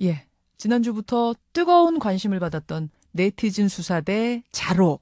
예. 지난주부터 뜨거운 관심을 받았던 네티즌 수사대 자로.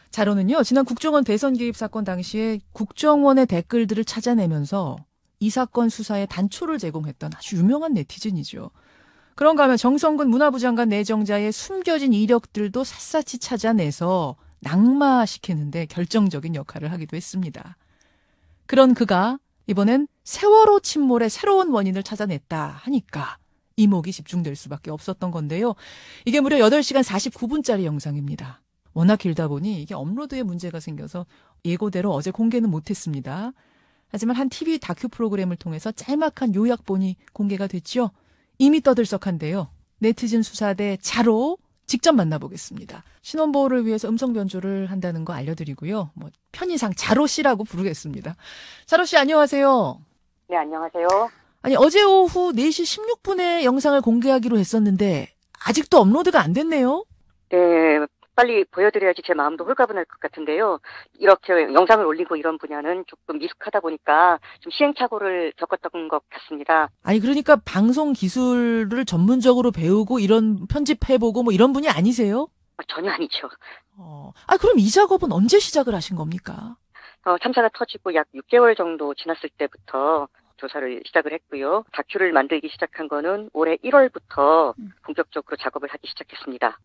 자로는요, 지난 국정원 대선 개입 사건 당시에 국정원의 댓글들을 찾아내면서 이 사건 수사에 단초를 제공했던 아주 유명한 네티즌이죠. 그런가 하면 정성근 문화부 장관 내정자의 숨겨진 이력들도 샅샅이 찾아내서 낙마시키는데 결정적인 역할을 하기도 했습니다. 그런 그가 이번엔 세월호 침몰의 새로운 원인을 찾아냈다 하니까 이목이 집중될 수밖에 없었던 건데요. 이게 무려 8시간 49분짜리 영상입니다. 워낙 길다 보니 이게 업로드에 문제가 생겨서 예고대로 어제 공개는 못했습니다. 하지만 한 TV 다큐 프로그램을 통해서 짤막한 요약본이 공개가 됐죠. 이미 떠들썩한데요. 네티즌 수사대 자로 직접 만나보겠습니다. 신원보호를 위해서 음성 변조를 한다는 거 알려드리고요. 편의상 자로 씨라고 부르겠습니다. 자로 씨 안녕하세요. 네, 안녕하세요. 아니 어제 오후 4시 16분에 영상을 공개하기로 했었는데 아직도 업로드가 안 됐네요. 네, 빨리 보여드려야지 제 마음도 홀가분할 것 같은데요. 이렇게 영상을 올리고 이런 분야는 조금 미숙하다 보니까 좀 시행착오를 겪었던 것 같습니다. 아니 그러니까 방송 기술을 전문적으로 배우고 이런 편집해보고 이런 분이 아니세요? 전혀 아니죠. 그럼 이 작업은 언제 시작을 하신 겁니까? 참사가 터지고 약 6개월 정도 지났을 때부터 조사를 시작을 했고요. 다큐를 만들기 시작한 거는 올해 1월부터 본격적으로 작업을 하기 시작했습니다.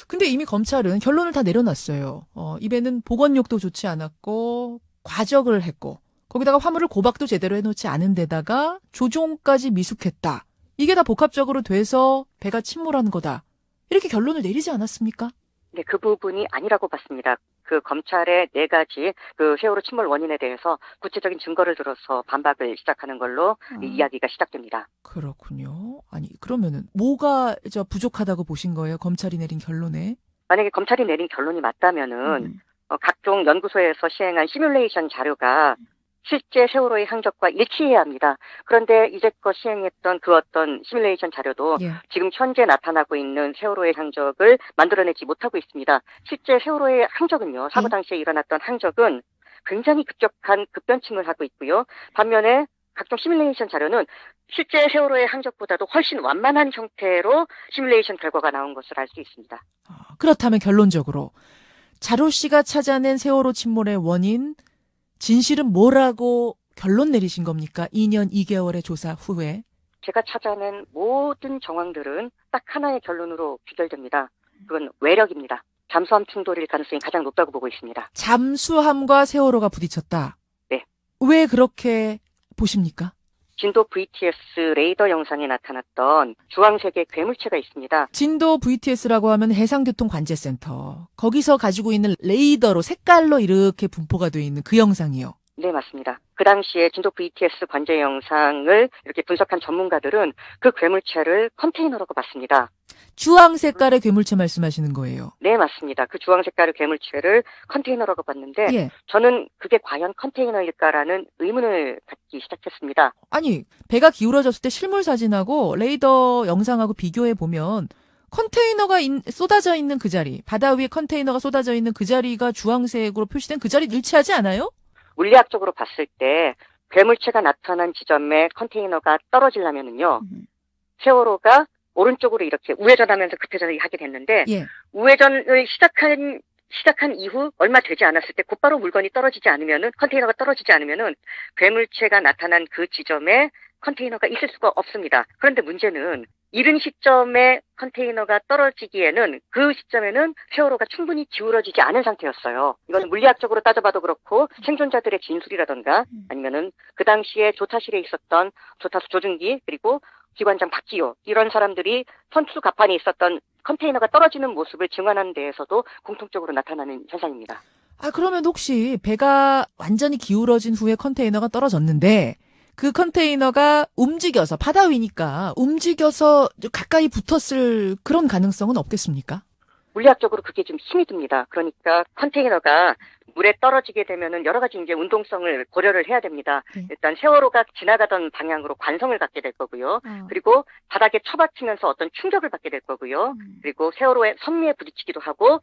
근데 이미 검찰은 결론을 다 내려놨어요. 입에는 보건력도 좋지 않았고 과적을 했고 거기다가 화물을 고박도 제대로 해놓지 않은 데다가 조종까지 미숙했다. 이게 다 복합적으로 돼서 배가 침몰한 거다. 이렇게 결론을 내리지 않았습니까? 네, 그 부분이 아니라고 봤습니다. 그 검찰의 4가지 그 세월호 침몰 원인에 대해서 구체적인 증거를 들어서 반박을 시작하는 걸로 이야기가 시작됩니다. 그렇군요. 아니 그러면은 뭐가 부족하다고 보신 거예요? 검찰이 내린 결론에? 만약에 검찰이 내린 결론이 맞다면은 각종 연구소에서 시행한 시뮬레이션 자료가 실제 세월호의 항적과 일치해야 합니다. 그런데 이제껏 시행했던 그 어떤 시뮬레이션 자료도 지금 현재 나타나고 있는 세월호의 항적을 만들어내지 못하고 있습니다. 실제 세월호의 항적은요, 사고 당시에 일어났던 항적은 굉장히 급격한 급변침을 하고 있고요. 반면에 각종 시뮬레이션 자료는 실제 세월호의 항적보다도 훨씬 완만한 형태로 시뮬레이션 결과가 나온 것을 알 수 있습니다. 그렇다면 결론적으로 자로 씨가 찾아낸 세월호 침몰의 원인, 진실은 뭐라고 결론 내리신 겁니까? 2년 2개월의 조사 후에. 제가 찾아낸 모든 정황들은 딱 하나의 결론으로 귀결됩니다. 그건 외력입니다. 잠수함 충돌일 가능성이 가장 높다고 보고 있습니다. 잠수함과 세월호가 부딪혔다? 네. 왜 그렇게 보십니까? 진도 VTS 레이더 영상에 나타났던 주황색의 괴물체가 있습니다. 진도 VTS라고 하면 해상교통관제센터. 거기서 가지고 있는 레이더로 색깔로 이렇게 분포가 되어 있는 그 영상이요. 네, 맞습니다. 그 당시에 진도 VTS 관제 영상을 이렇게 분석한 전문가들은 그 괴물체를 컨테이너라고 봤습니다. 주황 색깔의 괴물체 말씀하시는 거예요? 네, 맞습니다. 그 주황 색깔의 괴물체를 컨테이너라고 봤는데 저는 그게 과연 컨테이너일까라는 의문을 갖기 시작했습니다. 아니, 배가 기울어졌을 때 실물 사진하고 레이더 영상하고 비교해 보면 컨테이너가 쏟아져 있는 그 자리, 바다 위에 컨테이너가 쏟아져 있는 그 자리가 주황색으로 표시된 그 자리 일치하지 않아요? 물리학적으로 봤을 때 괴물체가 나타난 지점에 컨테이너가 떨어지려면은요, 세월호가 오른쪽으로 이렇게 우회전하면서 급회전을 하게 됐는데 우회전을 시작한 이후 얼마 되지 않았을 때 곧바로 물건이 떨어지지 않으면은 컨테이너가 떨어지지 않으면은 괴물체가 나타난 그 지점에 컨테이너가 있을 수가 없습니다. 그런데 문제는 이른 시점에 컨테이너가 떨어지기에는 그 시점에는 세월호가 충분히 기울어지지 않은 상태였어요. 이건 물리학적으로 따져봐도 그렇고 생존자들의 진술이라던가 아니면은 그 당시에 조타실에 있었던 조타수 조준기 그리고 기관장 박기호 이런 사람들이 선투 갑판에 있었던 컨테이너가 떨어지는 모습을 증언하는 데에서도 공통적으로 나타나는 현상입니다. 그러면 혹시 배가 완전히 기울어진 후에 컨테이너가 떨어졌는데 그 컨테이너가 움직여서 바다 위니까 움직여서 가까이 붙었을 그런 가능성은 없겠습니까? 물리학적으로 그게 좀 힘이 듭니다. 그러니까 컨테이너가 물에 떨어지게 되면은 여러 가지 이제 운동성을 고려를 해야 됩니다. 일단 세월호가 지나가던 방향으로 관성을 갖게 될 거고요. 그리고 바닥에 처박히면서 어떤 충격을 받게 될 거고요. 그리고 세월호의 선미에 부딪히기도 하고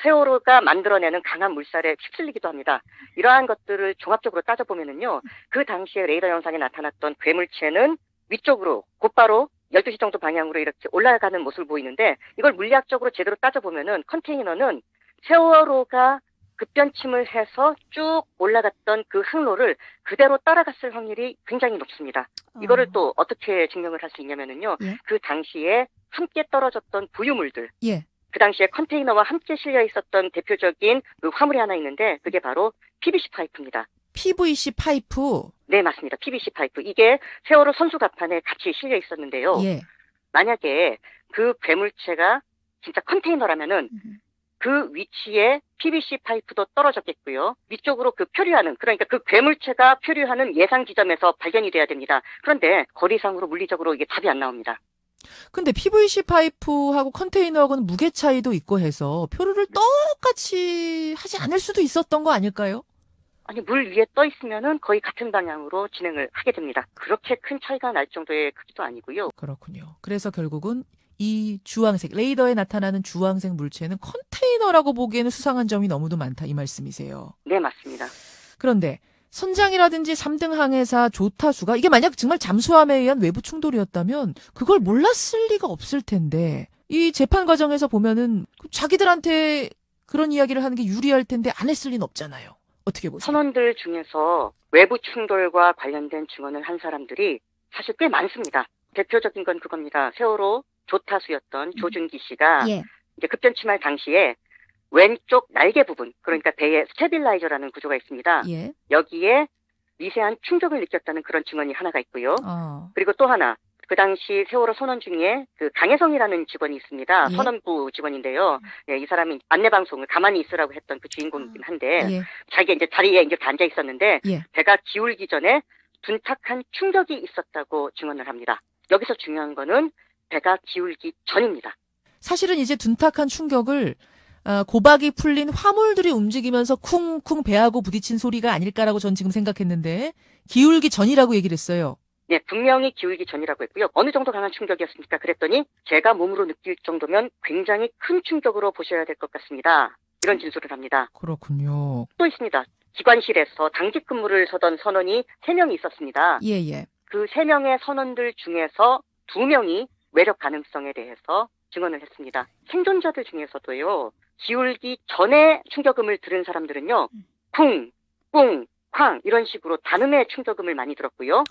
세월호가 만들어내는 강한 물살에 휩쓸리기도 합니다. 이러한 것들을 종합적으로 따져보면은요, 그 당시에 레이더 영상에 나타났던 괴물체는 위쪽으로 곧바로 12시 정도 방향으로 이렇게 올라가는 모습을 보이는데 이걸 물리학적으로 제대로 따져보면은 컨테이너는 세월호가 급변침을 해서 쭉 올라갔던 그 항로를 그대로 따라갔을 확률이 굉장히 높습니다. 이거를 또 어떻게 증명을 할 수 있냐면은요. 예. 그 당시에 함께 떨어졌던 부유물들. 예. 그 당시에 컨테이너와 함께 실려 있었던 대표적인 그 화물이 하나 있는데 그게 바로 PVC 파이프입니다. PVC 파이프? 네, 맞습니다. PVC 파이프. 이게 세월호 선수갑판에 같이 실려 있었는데요. 예. 만약에 그 괴물체가 진짜 컨테이너라면은 그 위치에 PVC 파이프도 떨어졌겠고요. 위쪽으로 그 표류하는, 그러니까 그 괴물체가 표류하는 예상 지점에서 발견이 돼야 됩니다. 그런데 거리상으로 물리적으로 이게 답이 안 나옵니다. 근데 PVC 파이프하고 컨테이너하고는 무게 차이도 있고 해서 표류를 똑같이 하지 않을 수도 있었던 거 아닐까요? 아니, 물 위에 떠 있으면은 거의 같은 방향으로 진행을 하게 됩니다. 그렇게 큰 차이가 날 정도의 크기도 아니고요. 그렇군요. 그래서 결국은 이 주황색, 레이더에 나타나는 주황색 물체는 컨테이너라고 보기에는 수상한 점이 너무도 많다, 이 말씀이세요. 네, 맞습니다. 그런데 선장이라든지 3등 항해사 조타수가 이게 만약 정말 잠수함에 의한 외부 충돌이었다면 그걸 몰랐을 리가 없을 텐데 이 재판 과정에서 보면은 자기들한테 그런 이야기를 하는 게 유리할 텐데 안 했을 리는 없잖아요. 어떻게 보세요? 선원들 중에서 외부 충돌과 관련된 증언을 한 사람들이 사실 꽤 많습니다. 대표적인 건 그겁니다. 세월호 조타수였던 조준기 씨가 예. 이제 급변침할 당시에 왼쪽 날개 부분, 그러니까 배에 스테빌라이저라는 구조가 있습니다. 예. 여기에 미세한 충격을 느꼈다는 그런 증언이 하나가 있고요. 그리고 또 하나, 그 당시 세월호 선원 중에 그 강혜성이라는 직원이 있습니다. 예. 선원부 직원인데요. 네, 이 사람이 안내방송을 가만히 있으라고 했던 그 주인공이긴 한데 예. 자기가 이제 자리에 이제 앉아 있었는데 예. 배가 기울기 전에 둔탁한 충격이 있었다고 증언을 합니다. 여기서 중요한 거는 배가 기울기 전입니다. 사실은 이제 둔탁한 충격을 고박이 풀린 화물들이 움직이면서 쿵쿵 배하고 부딪힌 소리가 아닐까라고 전 지금 생각했는데 기울기 전이라고 얘기를 했어요. 네, 분명히 기울기 전이라고 했고요. 어느 정도 강한 충격이었습니까? 그랬더니 제가 몸으로 느낄 정도면 굉장히 큰 충격으로 보셔야 될 것 같습니다. 이런 진술을 합니다. 그렇군요. 또 있습니다. 기관실에서 당직 근무를 서던 선원이 3명이 있었습니다. 예. 그 3명의 선원들 중에서 2명이 외력 가능성에 대해서 증언을 했습니다. 생존자들 중에서도요. 기울기 전에 충격음을 들은 사람들은요. 쿵, 꿍, 쾅 이런 식으로 단음의 충격음을 많이 들었고요.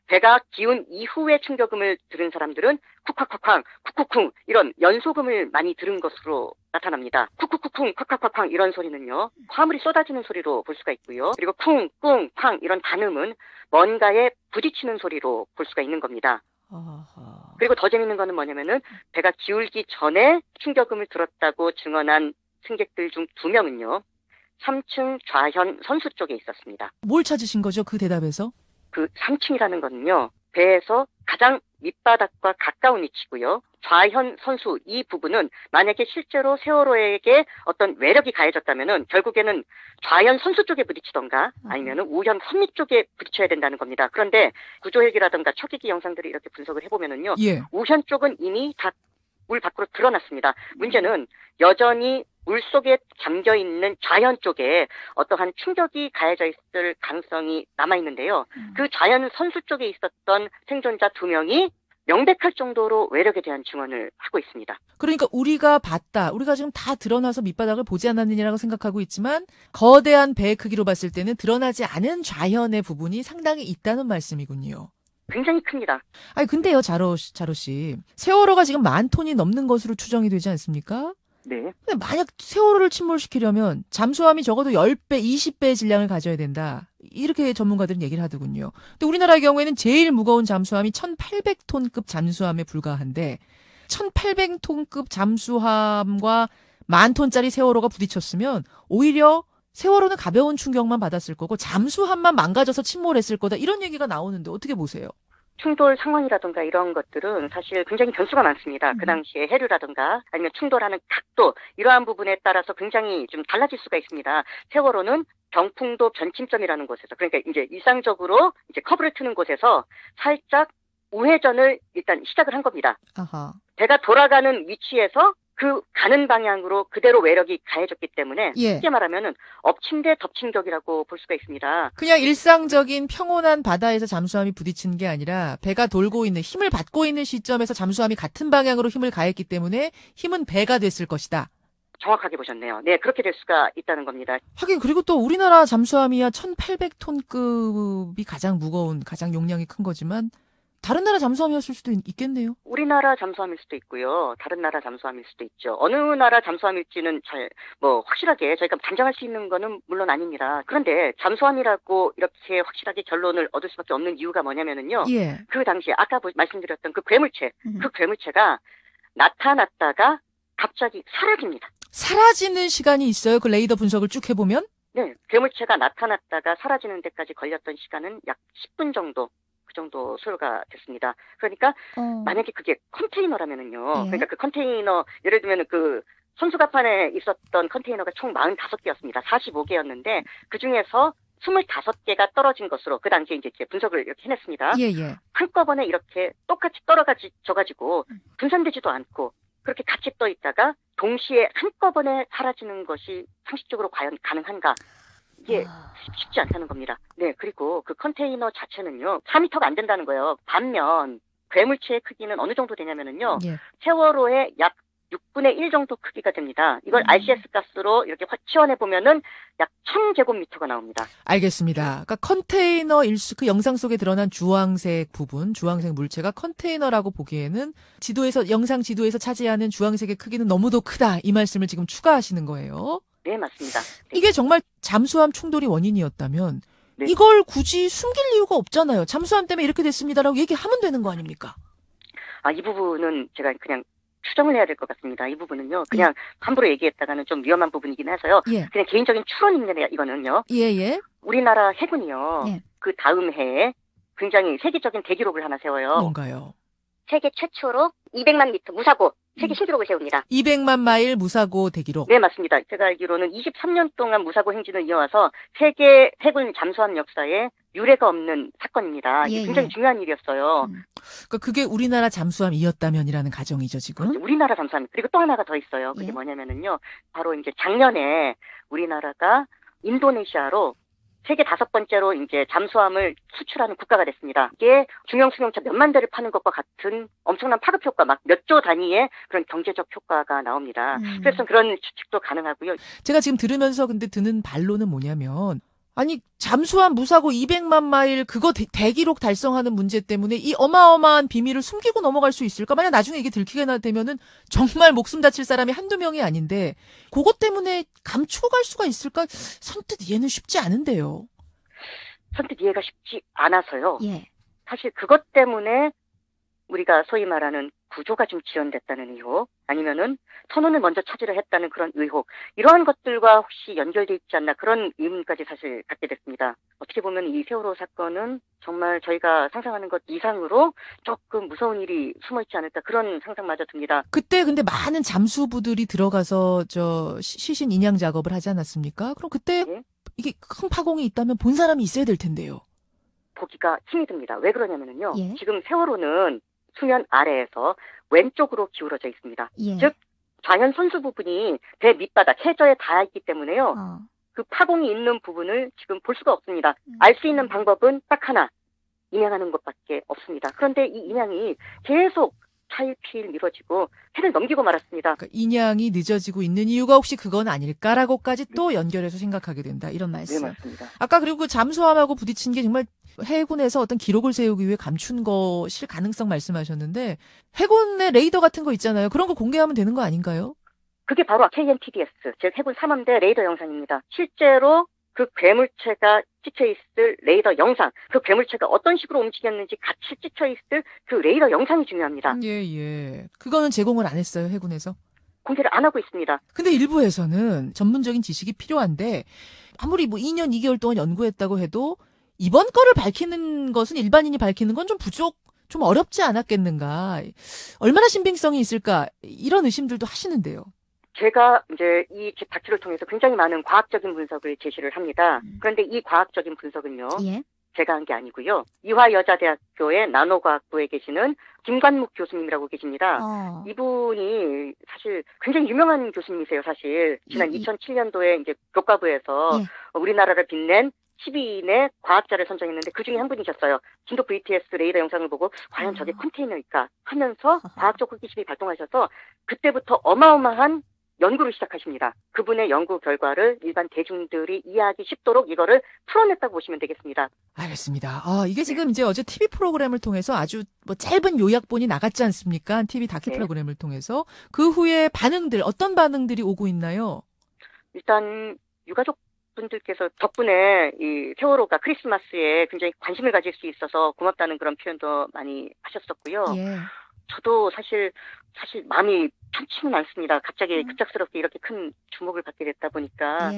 배가 기운 이후에 충격음을 들은 사람들은 쿡콱콱쾅, 쿡쿡쿵 이런 연소음을 많이 들은 것으로 나타납니다. 쿡쿡쿵, 콱콱콱쾅 이런 소리는요. 화물이 쏟아지는 소리로 볼 수가 있고요. 그리고 쿵, 꿍, 쾅 이런 단음은 뭔가에 부딪히는 소리로 볼 수가 있는 겁니다. 그리고 더 재밌는 거는 뭐냐면은 배가 기울기 전에 충격음을 들었다고 증언한 승객들 중 2명은요. 3층 좌현 선수 쪽에 있었습니다. 뭘 찾으신 거죠? 그 대답에서? 그 3층이라는 거는요. 배에서 가장 밑바닥과 가까운 위치고요. 좌현 선수 이 부분은 만약에 실제로 세월호에게 어떤 외력이 가해졌다면은 결국에는 좌현 선수 쪽에 부딪히던가 아니면은 우현 선미 쪽에 부딪혀야 된다는 겁니다. 그런데 구조헬기라든가 척기기 영상들을 이렇게 분석을 해보면은요. 예. 우현 쪽은 이미 다 물 밖으로 드러났습니다. 문제는 여전히 물속에 잠겨있는 좌현 쪽에 어떠한 충격이 가해져 있을 가능성이 남아있는데요. 그 좌현 선수 쪽에 있었던 생존자 2명이 명백할 정도로 외력에 대한 증언을 하고 있습니다. 그러니까 우리가 봤다. 우리가 지금 다 드러나서 밑바닥을 보지 않았느냐라고 생각하고 있지만 거대한 배의 크기로 봤을 때는 드러나지 않은 좌현의 부분이 상당히 있다는 말씀이군요. 굉장히 큽니다. 아니 근데요, 자로 씨. 세월호가 지금 10,000톤이 넘는 것으로 추정이 되지 않습니까? 네. 근데 만약 세월호를 침몰시키려면 잠수함이 적어도 10배, 20배의 질량을 가져야 된다. 이렇게 전문가들은 얘기를 하더군요. 근데 우리나라의 경우에는 제일 무거운 잠수함이 1,800톤급 잠수함에 불과한데 1,800톤급 잠수함과 10,000톤짜리 세월호가 부딪혔으면 오히려 세월호는 가벼운 충격만 받았을 거고 잠수함만 망가져서 침몰했을 거다. 이런 얘기가 나오는데 어떻게 보세요? 충돌 상황이라든가 이런 것들은 사실 굉장히 변수가 많습니다. 그 당시에 해류라든가 아니면 충돌하는 각도 이러한 부분에 따라서 굉장히 좀 달라질 수가 있습니다. 세월호는 병풍도 변침점이라는 곳에서 그러니까 이제 일상적으로 이제 커브를 트는 곳에서 살짝 우회전을 일단 시작을 한 겁니다. 아하. 배가 돌아가는 위치에서 그 가는 방향으로 그대로 외력이 가해졌기 때문에 예. 쉽게 말하면은 엎친 데 덮친 격이라고 볼 수가 있습니다. 그냥 일상적인 평온한 바다에서 잠수함이 부딪히는 게 아니라 배가 돌고 있는 힘을 받고 있는 시점에서 잠수함이 같은 방향으로 힘을 가했기 때문에 힘은 배가 됐을 것이다. 정확하게 보셨네요. 네, 그렇게 될 수가 있다는 겁니다. 하긴 그리고 또 우리나라 잠수함이야 1,800톤급이 가장 무거운, 가장 용량이 큰 거지만 다른 나라 잠수함이었을 수도 있겠네요. 우리나라 잠수함일 수도 있고요. 다른 나라 잠수함일 수도 있죠. 어느 나라 잠수함일지는 확실하게 저희가 단정할 수 있는 거는 물론 아닙니다. 그런데 잠수함이라고 이렇게 확실하게 결론을 얻을 수밖에 없는 이유가 뭐냐면은요. 예. 그 당시에 아까 말씀드렸던 그 괴물체, 그 괴물체가 나타났다가 갑자기 사라집니다. 사라지는 시간이 있어요? 그 레이더 분석을 쭉 해보면? 네. 괴물체가 나타났다가 사라지는 데까지 걸렸던 시간은 약 10분 정도. 정도 소요가 됐습니다. 그러니까 만약에 그게 컨테이너라면은요. 예. 그러니까 그 컨테이너 예를 들면 그 손수갑판에 있었던 컨테이너가 총 45개였습니다. 45개였는데 그 중에서 25개가 떨어진 것으로 그 당시에 이제 분석을 이렇게 해냈습니다. 예. 한꺼번에 이렇게 똑같이 떨어져가지고 분산되지도 않고 그렇게 같이 떠 있다가 동시에 한꺼번에 사라지는 것이 상식적으로 과연 가능한가? 이게 쉽지 않다는 겁니다. 네, 그리고 그 컨테이너 자체는요, 4m가 안 된다는 거예요. 반면, 괴물체의 크기는 어느 정도 되냐면은요, 예. 세월호의 약 6분의 1 정도 크기가 됩니다. 이걸 RCS 가스로 이렇게 치환해보면은 약 1000제곱미터가 나옵니다. 알겠습니다. 그러니까 컨테이너 그 영상 속에 드러난 주황색 부분, 주황색 물체가 컨테이너라고 보기에는 영상 지도에서 차지하는 주황색의 크기는 너무도 크다. 이 말씀을 지금 추가하시는 거예요. 네, 맞습니다. 네. 이게 정말 잠수함 충돌이 원인이었다면 네. 이걸 굳이 숨길 이유가 없잖아요. 잠수함 때문에 이렇게 됐습니다라고 얘기하면 되는 거 아닙니까? 이 부분은 제가 그냥 추정을 해야 될 것 같습니다. 이 부분은요. 그냥 함부로 얘기했다가는 좀 위험한 부분이긴 해서요. 예. 그냥 개인적인 추론입니다. 이거는요. 예. 우리나라 해군이요. 예. 그 다음 해에 굉장히 세계적인 대기록을 하나 세워요. 뭔가요? 세계 최초로 200만 미터 무사고 세계 신기록을 세웁니다. 200만 마일 무사고 대기록. 네, 맞습니다. 제가 알기로는 23년 동안 무사고 행진을 이어와서 세계 해군 잠수함 역사에 유례가 없는 사건입니다. 이게 굉장히 중요한 일이었어요. 그러니까 그게 우리나라 잠수함이었다면이라는 가정이죠, 지금? 우리나라 잠수함. 그리고 또 하나가 더 있어요. 그게 뭐냐면은요. 바로 이제 작년에 우리나라가 인도네시아로 세계 5번째로 이제 잠수함을 수출하는 국가가 됐습니다. 이게 중형 승용차 몇만 대를 파는 것과 같은 엄청난 파급 효과, 막 몇 조 단위의 그런 경제적 효과가 나옵니다. 그래서 그런 추측도 가능하고요. 제가 지금 들으면서 근데 드는 반론은 뭐냐면, 아니 잠수함 무사고 200만 마일 그거 대기록 달성하는 문제 때문에 이 어마어마한 비밀을 숨기고 넘어갈 수 있을까? 만약 나중에 이게 들키게 되면은 정말 목숨 다칠 사람이 한두 명이 아닌데 그것 때문에 감춰갈 수가 있을까? 선뜻 이해는 쉽지 않은데요. 선뜻 이해가 쉽지 않아서요. 예. 사실 그것 때문에 우리가 소위 말하는 구조가 좀 지연됐다는 의혹, 아니면은 선원을 먼저 차지를 했다는 그런 의혹, 이러한 것들과 혹시 연결돼 있지 않나 그런 의문까지 사실 갖게 됐습니다. 어떻게 보면 이 세월호 사건은 정말 저희가 상상하는 것 이상으로 조금 무서운 일이 숨어있지 않을까 그런 상상마저 듭니다. 그때 근데 많은 잠수부들이 들어가서 시신 인양 작업을 하지 않았습니까? 그럼 그때 이게 큰 파공이 있다면 본 사람이 있어야 될 텐데요. 보기가 힘이 듭니다. 왜 그러냐면요. 지금 세월호는 수면 아래에서 왼쪽으로 기울어져 있습니다. 즉 좌현 선수 부분이 배 밑바닥 해저에 닿아 있기 때문에요. 그 파공이 있는 부분을 지금 볼 수가 없습니다. 알 수 있는 방법은 딱 하나, 인양하는 것밖에 없습니다. 그런데 이 인양이 계속 차일피일 미뤄지고 해를 넘기고 말았습니다. 그러니까 인양이 늦어지고 있는 이유가 혹시 그건 아닐까라고까지 또 연결해서 생각하게 된다. 이런 말씀. 네, 맞습니다. 아까 그리고 그 잠수함하고 부딪힌 게 정말 해군에서 어떤 기록을 세우기 위해 감춘 것일 가능성 말씀하셨는데 해군의 레이더 같은 거 있잖아요. 그런 거 공개하면 되는 거 아닌가요? 그게 바로 KNTDS, 즉 해군 3함대 레이더 영상입니다. 실제로 그 괴물체가 찍혀있을 레이더 영상, 그 괴물체가 어떤 식으로 움직였는지 같이 찍혀있을 그 레이더 영상이 중요합니다. 예. 그거는 제공을 안 했어요, 해군에서? 공개를 안 하고 있습니다. 근데 일부에서는 전문적인 지식이 필요한데 아무리 2년 2개월 동안 연구했다고 해도 이번 거를 밝히는 것은 일반인이 밝히는 건 좀 어렵지 않았겠는가. 얼마나 신빙성이 있을까. 이런 의심들도 하시는데요. 제가 이제 이 다큐를 통해서 굉장히 많은 과학적인 분석을 제시를 합니다. 그런데 이 과학적인 분석은요. 제가 한 게 아니고요. 이화여자대학교의 나노과학부에 계시는 김관묵 교수님이라고 계십니다. 이분이 사실 굉장히 유명한 교수님이세요, 사실. 지난 2007년도에 이제 교과부에서 우리나라를 빛낸 12인의 과학자를 선정했는데 그중에 한 분이셨어요. 진도 VTS 레이더 영상을 보고 과연 저게 컨테이너일까 하면서 과학적 호기심이 발동하셔서 그때부터 어마어마한 연구를 시작하십니다. 그분의 연구 결과를 일반 대중들이 이해하기 쉽도록 이거를 풀어냈다고 보시면 되겠습니다. 알겠습니다. 이게 지금 이제 어제 TV 프로그램을 통해서 아주 뭐 짧은 요약본이 나갔지 않습니까? TV 다큐 프로그램을 통해서. 그 후에 어떤 반응들이 오고 있나요? 일단 유가족 분들께서 덕분에 이 세월호가 크리스마스에 굉장히 관심을 가질 수 있어서 고맙다는 그런 표현도 많이 하셨었고요. 저도 사실 마음이 편치는 않습니다. 갑자기 급작스럽게 이렇게 큰 주목을 받게 됐다 보니까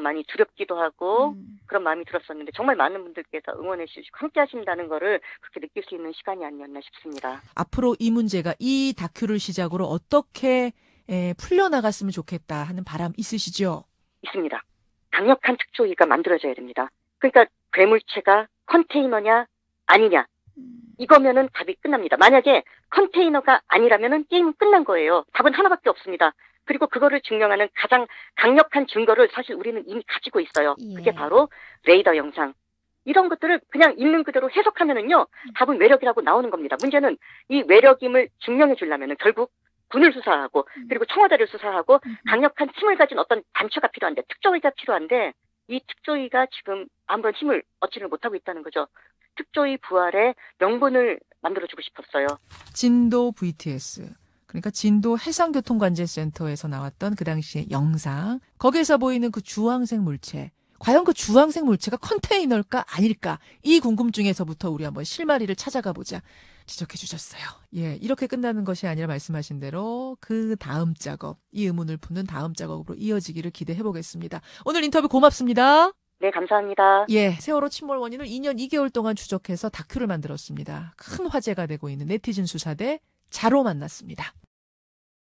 많이 두렵기도 하고 그런 마음이 들었었는데 정말 많은 분들께서 응원해 주시고 함께 하신다는 거를 그렇게 느낄 수 있는 시간이 아니었나 싶습니다. 앞으로 이 문제가 이 다큐를 시작으로 어떻게 풀려나갔으면 좋겠다 하는 바람 있으시죠? 있습니다. 강력한 특조위가 만들어져야 됩니다. 그러니까 괴물체가 컨테이너냐 아니냐 이거면은 답이 끝납니다. 만약에 컨테이너가 아니라면은 게임은 끝난 거예요. 답은 하나밖에 없습니다. 그리고 그거를 증명하는 가장 강력한 증거를 사실 우리는 이미 가지고 있어요. 그게 바로 레이더 영상. 이런 것들을 그냥 있는 그대로 해석하면은요, 답은 외력이라고 나오는 겁니다. 문제는 이 외력임을 증명해 주려면은 결국 군을 수사하고 그리고 청와대를 수사하고 강력한 힘을 가진 어떤 단체가 필요한데 특조위가 필요한데 이 특조위가 지금 아무런 힘을 얻지를 못하고 있다는 거죠. 특조위 부활의 명분을 만들어주고 싶었어요. 진도 VTS, 그러니까 진도 해상교통관제센터에서 나왔던 그 당시의 영상, 거기에서 보이는 그 주황색 물체, 과연 그 주황색 물체가 컨테이너일까 아닐까, 이 궁금증에서부터 우리 한번 실마리를 찾아가 보자 지적해 주셨어요. 이렇게 끝나는 것이 아니라 말씀하신 대로 그 다음 작업, 이 의문을 푸는 다음 작업으로 이어지기를 기대해 보겠습니다. 오늘 인터뷰 고맙습니다. 네, 감사합니다. 세월호 침몰 원인을 2년 2개월 동안 추적해서 다큐를 만들었습니다. 큰 화제가 되고 있는 네티즌 수사대 자로 만났습니다.